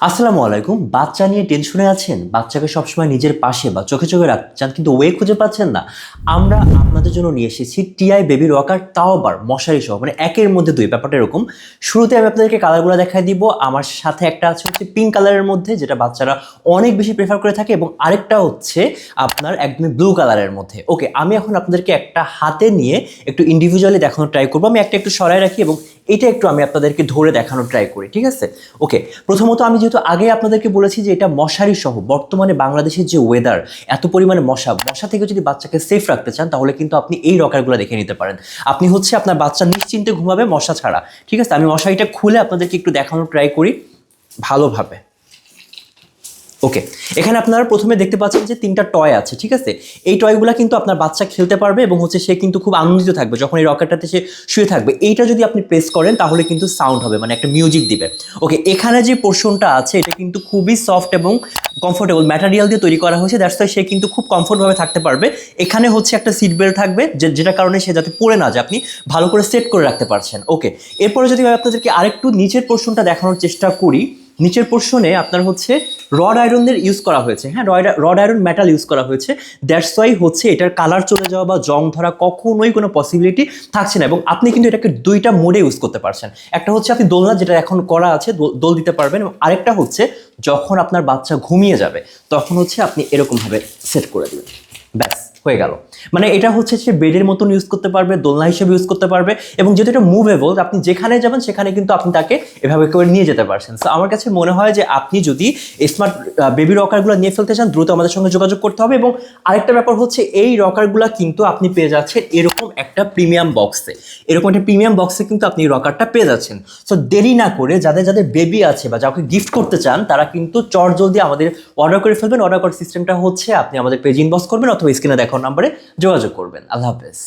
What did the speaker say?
আসসালামু আলাইকুম। বাচ্চা নিয়ে টেনশনে আছেন, বাচ্চাকে সবসময় নিজের পাশে বা চোখে চোখে রাখতে চান কিন্তু ওয়ে খুঁজে পাচ্ছেন না। আমরা আপনাদের জন্য নিয়ে এসেছি টিআই বেবি রকার, তাও আবার মশারি সহ, মানে একের মধ্যে দুই। ব্যাপারটা এরকম, শুরুতে আমি আপনাদেরকে কালারগুলো দেখাই দিব। আমার সাথে একটা আছে হচ্ছে পিঙ্ক কালারের মধ্যে, যেটা বাচ্চারা অনেক বেশি প্রেফার করে থাকে, এবং আরেকটা হচ্ছে আপনার একদমই ব্লু কালারের মধ্যে। ওকে, আমি এখন আপনাদেরকে একটা হাতে নিয়ে একটু ইন্ডিভিজুয়ালি দেখানোর ট্রাই করবো। আমি একটা একটু সরাই রাখি এবং এটা একটু আমি আপনাদেরকে ধরে দেখানোর ট্রাই করি, ঠিক আছে? ওকে, প্রথমত আমি যেহেতু আগে আপনাদেরকে বলেছি যে এটা মশারি সহ, বর্তমানে বাংলাদেশের যে ওয়েদার, এত পরিমাণে মশা থেকে যদি বাচ্চাকে সেফ রাখতে চান তাহলে কিন্তু আপনি এই রকারগুলো দেখে নিতে পারেন। আপনি হচ্ছে আপনার বাচ্চা নিশ্চিন্তে ঘুমাবে মশা ছাড়া, ঠিক আছে? আমি মশারিটা খুলে আপনাদেরকে একটু দেখানোর ট্রাই করি ভালোভাবে। ওকে, এখানে আপনারা প্রথমে দেখতে পাচ্ছেন যে তিনটা টয় আছে, ঠিক আছে? এই টয়গুলো কিন্তু আপনার বাচ্চা খেলতে পারবে এবং হচ্ছে সে কিন্তু খুব আনন্দিত থাকবে যখন এই রকেটটাতে সে শুয়ে থাকবে। এইটা যদি আপনি প্রেস করেন তাহলে কিন্তু সাউন্ড হবে, মানে একটা মিউজিক দিবে। ওকে, এখানে যে পোর্শনটা আছে এটা কিন্তু খুবই সফট এবং কমফোর্টেবল ম্যাটেরিয়াল দিয়ে তৈরি করা হয়েছে, দ্যাটস ওয়াই সে কিন্তু খুব কমফোর্টভাবে থাকতে পারবে। এখানে হচ্ছে একটা সিট বেল্ট থাকবে, যেটার কারণে সে যাতে পড়ে না যায়, আপনি ভালো করে সেট করে রাখতে পারছেন। ওকে, এরপরে যদি আমি আপনাদেরকে আরেকটু নিচের পোর্শনটা দেখানোর চেষ্টা করি, নিচের পোর্শনে আপনার হচ্ছে রড আয়রনদের ইউজ করা হয়েছে। হ্যাঁ, রড আয়রন মেটাল ইউজ করা হয়েছে, দ্যাটস ওয়াই হচ্ছে এটার কালার চলে যাওয়া বা জং ধরা কখনোই কোনো পসিবিলিটি থাকছে না। এবং আপনি কিন্তু এটাকে দুইটা মোডে ইউজ করতে পারছেন। একটা হচ্ছে আপনি দোলনা, যেটা এখন করা আছে, দোল দিতে পারবেন, এবং আরেকটা হচ্ছে যখন আপনার বাচ্চা ঘুমিয়ে যাবে তখন হচ্ছে আপনি এরকমভাবে সেট করে দেবেন, ব্যাস হয়ে গেল। মানে এটা হচ্ছে সে বেডের মতন ইউজ করতে পারবে, দোলনা হিসেবে ইউজ করতে পারবে, এবং যেহেতু এটা মুভেবল, আপনি যেখানে যাবেন সেখানে কিন্তু আপনি তাকে এভাবে করে নিয়ে যেতে পারছেন। সো আমার কাছে মনে হয় যে আপনি যদি স্মার্ট বেবি রকারগুলো নিয়ে ফেলতে চান, দ্রুত আমাদের সঙ্গে যোগাযোগ করতে হবে। এবং আরেকটা ব্যাপার হচ্ছে এই রকারগুলো কিন্তু আপনি পেয়ে যাচ্ছেন এরকম একটা প্রিমিয়াম বক্সে। এরকম একটা প্রিমিয়াম বক্সে কিন্তু আপনি রকারটা পেয়ে যাচ্ছেন। সো দেরি না করে যাদের যাদের বেবি আছে বা যাকে গিফট করতে চান তারা কিন্তু জলদি আমাদের অর্ডার করে ফেলবেন। অর্ডার করার সিস্টেমটা হচ্ছে আপনি আমাদের পেজ ইনবক্স করবেন অথবা স্ক্রিনে দেখানো নাম্বারে যোগাযোগ করবেন। আল্লাহ হাফেজ।